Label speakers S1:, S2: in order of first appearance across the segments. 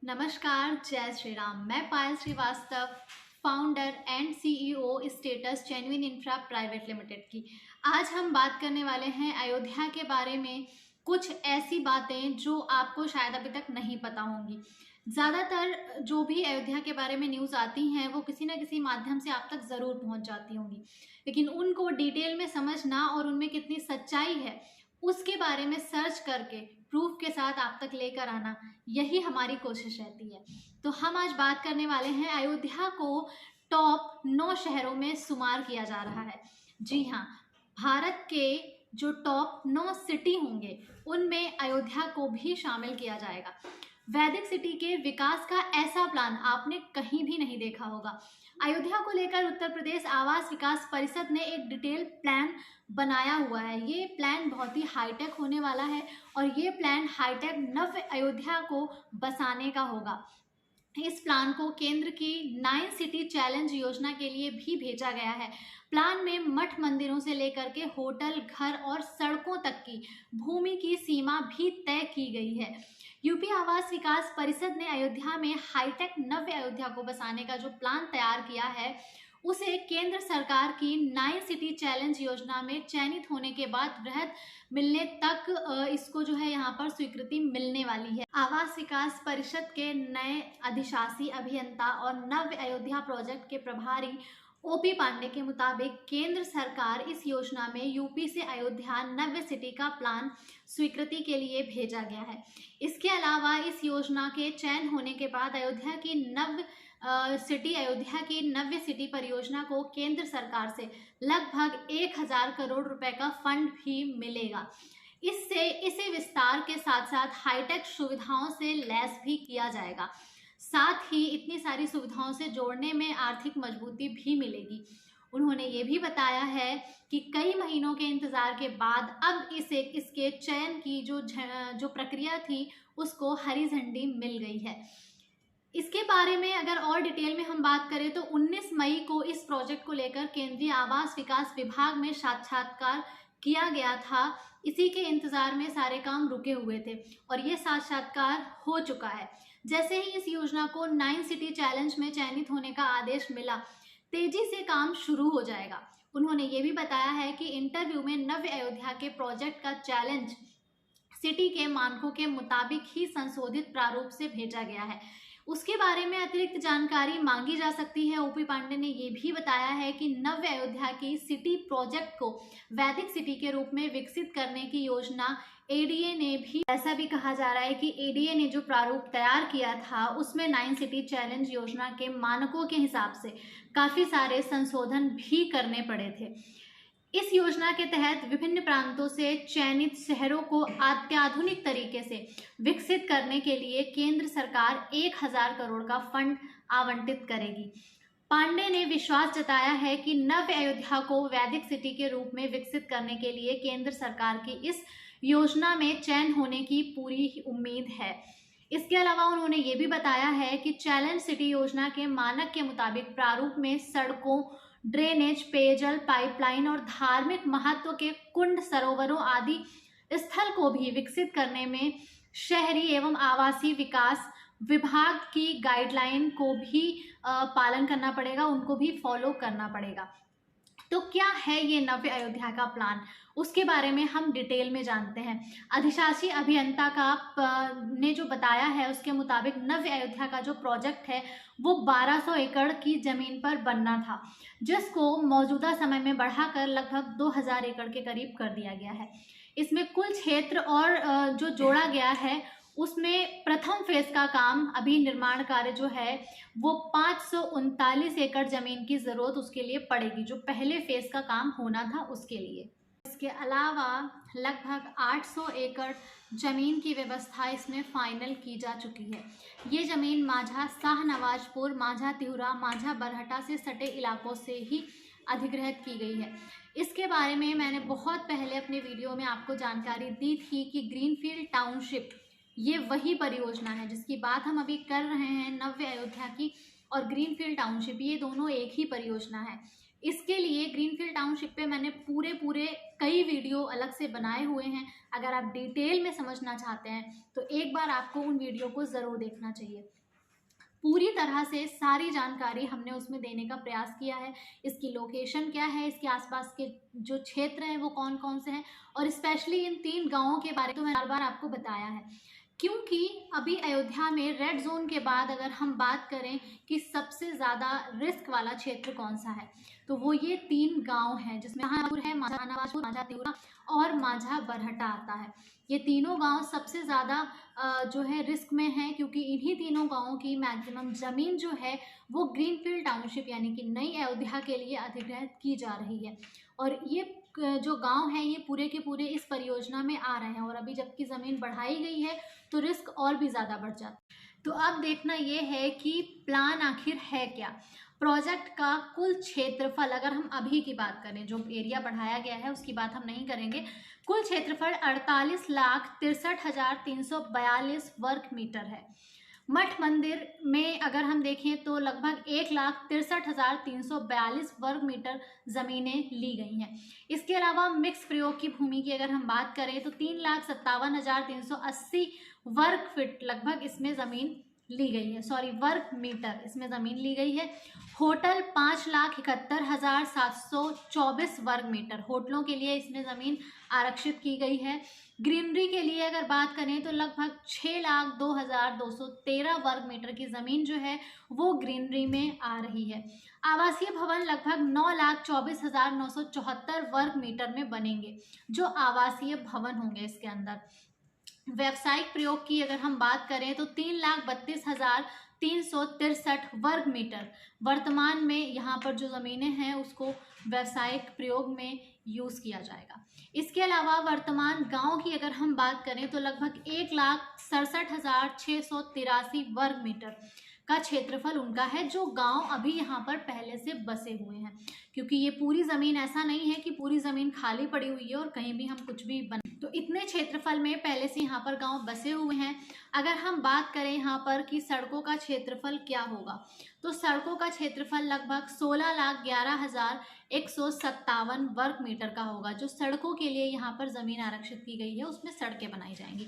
S1: नमस्कार, जय श्री राम। मैं Payal Srivastava, founder and CEO status genuine infra private limited की। आज हम बात करने वाले हैं अयोध्या के बारे में, कुछ ऐसी बातें जो आपको शायद अभी तक नहीं पता होंगी। ज़्यादातर जो भी अयोध्या के बारे में न्यूज़ आती हैं वो किसी न किसी माध्यम से आप तक ज़रूर पहुंच जाती होंगी, लेकिन उनको डिटेल में समझना और उनमें कितनी सच्चाई है उसके बारे में सर्च करके प्रूफ के साथ आप तक लेकर आना, यही हमारी कोशिश रहती है। तो हम आज बात करने वाले हैं अयोध्या को टॉप 9 शहरों में शुमार किया जा रहा है। जी हाँ, भारत के जो टॉप 9 सिटी होंगे उनमें अयोध्या को भी शामिल किया जाएगा। वैदिक सिटी के विकास का ऐसा प्लान आपने कहीं भी नहीं देखा होगा। अयोध्या को लेकर उत्तर प्रदेश आवास विकास परिषद ने एक डिटेल प्लान बनाया हुआ है। ये प्लान बहुत ही हाईटेक होने वाला है और ये प्लान हाईटेक नव अयोध्या को बसाने का होगा। इस प्लान को केंद्र की 9 सिटी चैलेंज योजना के लिए भी भेजा गया है। प्लान में मठ मंदिरों से लेकर के होटल, घर और सड़कों तक की भूमि की सीमा भी तय की गई है। यूपी आवास विकास परिषद ने अयोध्या में हाईटेक नव्य अयोध्या को बसाने का जो प्लान तैयार किया है उसे केंद्र सरकार की 9 सिटी चैलेंज योजना में चयनित होने के बाद वृहद मिलने तक इसको जो है यहाँ पर स्वीकृति मिलने वाली है। आवास विकास परिषद के नए अधिशासी अभियंता और नव्य अयोध्या प्रोजेक्ट के प्रभारी ओपी पांडे के मुताबिक केंद्र सरकार इस योजना में यूपी से अयोध्या नव्य सिटी का प्लान स्वीकृति के लिए भेजा गया है। इसके अलावा इस योजना के चयन होने के बाद अयोध्या की नव्य सिटी परियोजना को केंद्र सरकार से लगभग 1000 करोड़ रुपए का फंड भी मिलेगा। इससे इसे विस्तार के साथ साथ हाईटेक सुविधाओं से लैस भी किया जाएगा। साथ ही इतनी सारी सुविधाओं से जोड़ने में आर्थिक मजबूती भी मिलेगी। उन्होंने ये भी बताया है कि कई महीनों के इंतजार के बाद अब इसके चयन की जो प्रक्रिया थी उसको हरी झंडी मिल गई है। इसके बारे में अगर और डिटेल में हम बात करें तो 19 मई को इस प्रोजेक्ट को लेकर केंद्रीय आवास विकास विभाग में साक्षात्कार किया गया था। इसी के इंतजार में सारे काम रुके हुए थे और ये साक्षात्कार हो चुका है। जैसे ही इस योजना को 9 सिटी चैलेंज में चयनित होने का आदेश मिला, तेजी से काम शुरू हो जाएगा। उन्होंने ये भी बताया है कि इंटरव्यू में नव्य अयोध्या के प्रोजेक्ट का चैलेंज सिटी के मानकों के मुताबिक ही संशोधित प्रारूप से भेजा गया है। उसके बारे में अतिरिक्त जानकारी मांगी जा सकती है। ओपी पांडे ने ये भी बताया है कि नव्य अयोध्या की सिटी प्रोजेक्ट को वैदिक सिटी के रूप में विकसित करने की योजना एडीए ने भी, ऐसा भी कहा जा रहा है कि एडीए ने जो प्रारूप तैयार किया था उसमें 9 सिटी चैलेंज योजना के मानकों के हिसाब से काफी सारे संशोधन भी करने पड़े थे। इस योजना के तहत विभिन्न प्रांतों से चयनित शहरों को अत्याधुनिक तरीके से विकसित करने के लिए केंद्र सरकार 1000 करोड़ का फंड आवंटित करेगी। पांडे ने विश्वास जताया है कि नव्य अयोध्या को वैदिक सिटी के रूप में विकसित करने के लिए केंद्र सरकार की इस योजना में चयन होने की पूरी उम्मीद है। इसके अलावा उन्होंने ये भी बताया है कि चैलेंज सिटी योजना के मानक के मुताबिक प्रारूप में सड़कों, ड्रेनेज, पेयजल पाइपलाइन और धार्मिक महत्व के कुंड, सरोवरों आदि स्थल को भी विकसित करने में शहरी एवं आवासीय विकास विभाग की गाइडलाइन को भी पालन करना पड़ेगा, उनको भी फॉलो करना पड़ेगा। तो क्या है ये नव्य अयोध्या का प्लान, उसके बारे में हम डिटेल में जानते हैं। अधिशासी अभियंता ने जो बताया है उसके मुताबिक नव्य अयोध्या का जो प्रोजेक्ट है वो 1200 एकड़ की जमीन पर बनना था, जिसको मौजूदा समय में बढ़ाकर लगभग 2000 एकड़ के करीब कर दिया गया है। इसमें कुल क्षेत्र और जो जोड़ा गया है उसमें प्रथम फेज का काम, अभी निर्माण कार्य जो है वो 539 एकड़ जमीन की जरूरत उसके लिए पड़ेगी, जो पहले फेज का काम होना था उसके लिए। इसके अलावा लगभग 800 एकड़ जमीन की व्यवस्था इसमें फाइनल की जा चुकी है। ये जमीन माझा, शाहनवाजपुर, माझा तिहुरा, माझा बरहटा से सटे इलाकों से ही अधिग्रहित की गई है। इसके बारे में मैंने बहुत पहले अपने वीडियो में आपको जानकारी दी थी कि ग्रीनफील्ड टाउनशिप ये वही परियोजना है जिसकी बात हम अभी कर रहे हैं। नव्य अयोध्या की और ग्रीनफील्ड टाउनशिप ये दोनों एक ही परियोजना है। इसके लिए ग्रीनफील्ड टाउनशिप पे मैंने पूरे कई वीडियो अलग से बनाए हुए हैं। अगर आप डिटेल में समझना चाहते हैं तो एक बार आपको उन वीडियो को ज़रूर देखना चाहिए। पूरी तरह से सारी जानकारी हमने उसमें देने का प्रयास किया है। इसकी लोकेशन क्या है, इसके आसपास के जो क्षेत्र हैं वो कौन कौन से हैं, और स्पेशली इन 3 गांवों के बारे में तो मैंने बार बार आपको बताया है, क्योंकि अभी अयोध्या में रेड जोन के बाद अगर हम बात करें कि सबसे ज़्यादा रिस्क वाला क्षेत्र कौन सा है, तो वो ये 3 गांव हैं, जिसमें महापुर है, माझा नवाजपुर, माझा तिउरा और माझा बरहटा आता है। ये तीनों गांव सबसे ज़्यादा जो है रिस्क में है, क्योंकि इन्हीं तीनों गांवों की मैक्सिमम ज़मीन जो है वो ग्रीनफील्ड टाउनशिप यानी कि नई अयोध्या के लिए अधिग्रहित की जा रही है। और ये जो गांव हैं ये पूरे के पूरे इस परियोजना में आ रहे हैं, और अभी जबकि ज़मीन बढ़ाई गई है तो रिस्क और भी ज़्यादा बढ़ जाता है। तो अब देखना ये है कि प्लान आखिर है क्या। प्रोजेक्ट का कुल क्षेत्रफल, अगर हम अभी की बात करें, जो एरिया बढ़ाया गया है उसकी बात हम नहीं करेंगे, कुल क्षेत्रफल 48,63,342 वर्ग मीटर है। मठ मंदिर में अगर हम देखें तो लगभग 1,63,342 वर्ग मीटर ज़मीनें ली गई हैं। इसके अलावा मिक्स प्रयोग की भूमि की अगर हम बात करें तो 3,57,380 वर्ग फीट लगभग इसमें ज़मीन ली गई है, वर्ग मीटर इसमें ज़मीन ली गई है। होटल 5,71,724 वर्ग मीटर, होटलों के लिए इसमें ज़मीन आरक्षित की गई है। ग्रीनरी के लिए अगर बात करें तो लगभग 6,02,213 वर्ग मीटर की ज़मीन जो है वो ग्रीनरी में आ रही है। आवासीय भवन लगभग 9,24,974 वर्ग मीटर में बनेंगे, जो आवासीय भवन होंगे इसके अंदर। व्यावसायिक प्रयोग की अगर हम बात करें तो 3,32,363 वर्ग मीटर वर्तमान में यहाँ पर जो ज़मीनें हैं उसको व्यावसायिक प्रयोग में यूज़ किया जाएगा। इसके अलावा वर्तमान गांव की अगर हम बात करें तो लगभग 1,67,683 वर्ग मीटर का क्षेत्रफल उनका है, जो गांव अभी यहाँ पर पहले से बसे हुए हैं, क्योंकि ये पूरी ज़मीन ऐसा नहीं है कि पूरी ज़मीन खाली पड़ी हुई है और कहीं भी हम कुछ भी बना, तो इतने क्षेत्रफल में पहले से यहाँ पर गांव बसे हुए हैं। अगर हम बात करें यहाँ पर कि सड़कों का क्षेत्रफल क्या होगा, तो सड़कों का क्षेत्रफल लगभग 16,11,157 वर्ग मीटर का होगा, जो सड़कों के लिए यहाँ पर ज़मीन आरक्षित की गई है, उसमें सड़कें बनाई जाएंगी।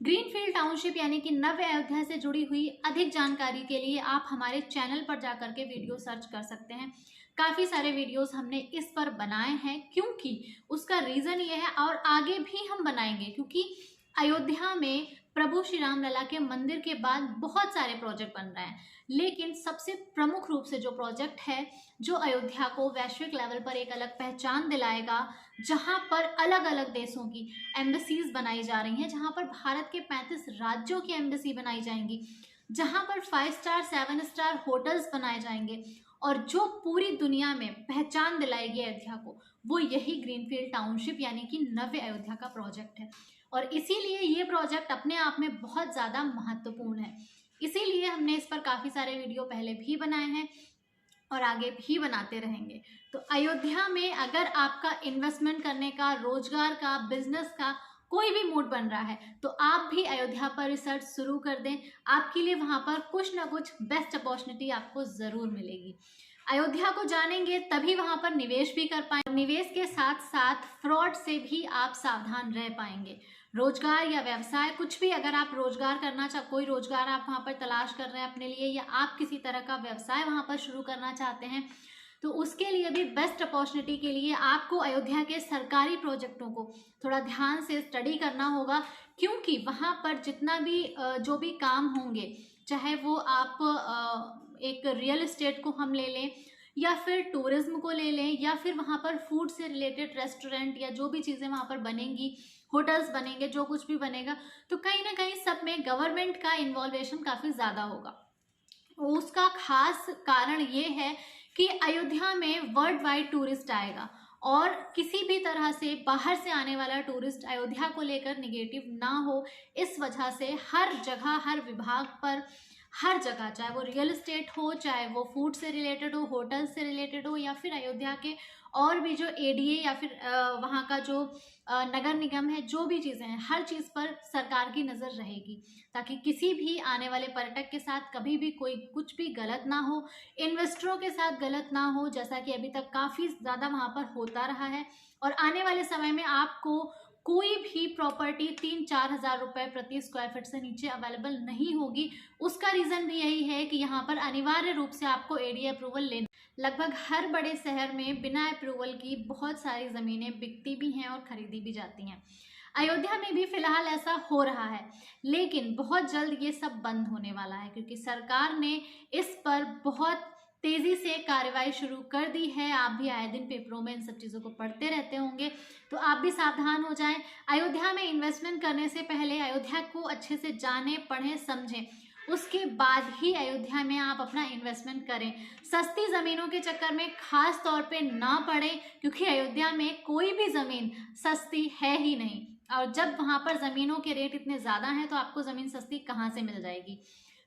S1: ग्रीनफील्ड टाउनशिप यानी कि नव अयोध्या से जुड़ी हुई अधिक जानकारी के लिए आप हमारे चैनल पर जाकर के वीडियो सर्च कर सकते हैं। काफ़ी सारे वीडियोस हमने इस पर बनाए हैं, क्योंकि उसका रीज़न ये है, और आगे भी हम बनाएंगे, क्योंकि अयोध्या में प्रभु श्री राम लला के मंदिर के बाद बहुत सारे प्रोजेक्ट बन रहे हैं, लेकिन सबसे प्रमुख रूप से जो प्रोजेक्ट है जो अयोध्या को वैश्विक लेवल पर एक अलग पहचान दिलाएगा, जहां पर अलग अलग देशों की एम्बेसीज बनाई जा रही हैं, जहां पर भारत के 35 राज्यों की एम्बेसी बनाई जाएंगी, जहां पर 5 स्टार 7 स्टार होटल्स बनाए जाएंगे, और जो पूरी दुनिया में पहचान दिलाएगी अयोध्या को, वो यही ग्रीनफील्ड टाउनशिप यानी कि नव्य अयोध्या का प्रोजेक्ट है। और इसीलिए ये प्रोजेक्ट अपने आप में बहुत ज़्यादा महत्वपूर्ण है, इसीलिए हमने इस पर काफ़ी सारे वीडियो पहले भी बनाए हैं और आगे भी बनाते रहेंगे। तो अयोध्या में अगर आपका इन्वेस्टमेंट करने का, रोजगार का, बिजनेस का कोई भी मूड बन रहा है, तो आप भी अयोध्या पर रिसर्च शुरू कर दें। आपके लिए वहाँ पर कुछ ना कुछ बेस्ट अपॉर्चुनिटी आपको ज़रूर मिलेगी। अयोध्या को जानेंगे तभी वहाँ पर निवेश भी कर पाएंगे, निवेश के साथ साथ फ्रॉड से भी आप सावधान रह पाएंगे। रोजगार या व्यवसाय कुछ भी, अगर आप रोजगार करना कोई रोजगार आप वहाँ पर तलाश कर रहे हैं अपने लिए, या आप किसी तरह का व्यवसाय वहाँ पर शुरू करना चाहते हैं, तो उसके लिए भी बेस्ट अपॉर्चुनिटी के लिए आपको अयोध्या के सरकारी प्रोजेक्टों को थोड़ा ध्यान से स्टडी करना होगा, क्योंकि वहाँ पर जितना भी जो भी काम होंगे, चाहे वो आप एक रियल एस्टेट को हम ले लें, या फिर टूरिज्म को ले लें, या फिर वहाँ पर फूड से रिलेटेड रेस्टोरेंट या जो भी चीज़ें वहाँ पर बनेंगी, होटल्स बनेंगे, जो कुछ भी बनेगा, तो कहीं ना कहीं सब में गवर्नमेंट का इन्वॉल्वेशन काफ़ी ज़्यादा होगा। उसका खास कारण ये है कि अयोध्या में वर्ल्ड वाइड टूरिस्ट आएगा, और किसी भी तरह से बाहर से आने वाला टूरिस्ट अयोध्या को लेकर निगेटिव ना हो, इस वजह से हर जगह, हर विभाग पर, हर जगह, चाहे वो रियल एस्टेट हो, चाहे वो फूड से रिलेटेड हो, होटल से रिलेटेड हो, या फिर अयोध्या के और भी जो एडीए या फिर वहाँ का जो नगर निगम है, जो भी चीज़ें हैं, हर चीज़ पर सरकार की नज़र रहेगी, ताकि किसी भी आने वाले पर्यटक के साथ कभी भी कोई कुछ भी गलत ना हो, इन्वेस्टरों के साथ गलत ना हो, जैसा कि अभी तक काफ़ी ज़्यादा वहाँ पर होता रहा है। और आने वाले समय में आपको कोई भी प्रॉपर्टी 3-4 हज़ार रुपये प्रति स्क्वायर फीट से नीचे अवेलेबल नहीं होगी। उसका रीज़न भी यही है कि यहाँ पर अनिवार्य रूप से आपको एडीए अप्रूवल लेना। लगभग हर बड़े शहर में बिना अप्रूवल की बहुत सारी ज़मीनें बिकती भी हैं और ख़रीदी भी जाती हैं। अयोध्या में भी फिलहाल ऐसा हो रहा है, लेकिन बहुत जल्द ये सब बंद होने वाला है, क्योंकि सरकार ने इस पर बहुत तेज़ी से कार्रवाई शुरू कर दी है। आप भी आए दिन पेपरों में इन सब चीज़ों को पढ़ते रहते होंगे, तो आप भी सावधान हो जाएं। अयोध्या में इन्वेस्टमेंट करने से पहले अयोध्या को अच्छे से जानें, पढ़ें, समझें, उसके बाद ही अयोध्या में आप अपना इन्वेस्टमेंट करें। सस्ती ज़मीनों के चक्कर में खास तौर पे ना पड़े, क्योंकि अयोध्या में कोई भी ज़मीन सस्ती है ही नहीं, और जब वहाँ पर ज़मीनों के रेट इतने ज़्यादा हैं तो आपको ज़मीन सस्ती कहाँ से मिल जाएगी।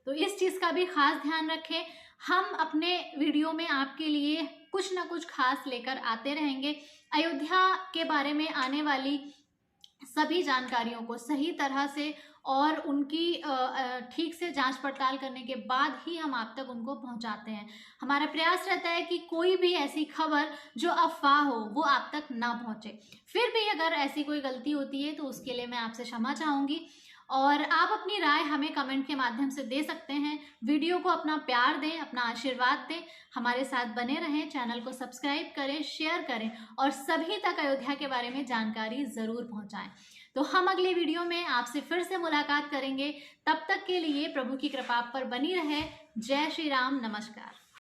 S1: तो इस चीज़ का भी खास ध्यान रखें। हम अपने वीडियो में आपके लिए कुछ ना कुछ खास लेकर आते रहेंगे। अयोध्या के बारे में आने वाली सभी जानकारियों को सही तरह से और उनकी ठीक से जांच पड़ताल करने के बाद ही हम आप तक उनको पहुंचाते हैं। हमारा प्रयास रहता है कि कोई भी ऐसी खबर जो अफवाह हो वो आप तक ना पहुंचे। फिर भी अगर ऐसी कोई गलती होती है तो उसके लिए मैं आपसे क्षमा चाहूँगी, और आप अपनी राय हमें कमेंट के माध्यम से दे सकते हैं। वीडियो को अपना प्यार दें, अपना आशीर्वाद दें, हमारे साथ बने रहें, चैनल को सब्सक्राइब करें, शेयर करें और सभी तक अयोध्या के बारे में जानकारी ज़रूर पहुंचाएं। तो हम अगले वीडियो में आपसे फिर से मुलाकात करेंगे। तब तक के लिए प्रभु की कृपा आप पर बनी रहे। जय श्री राम, नमस्कार।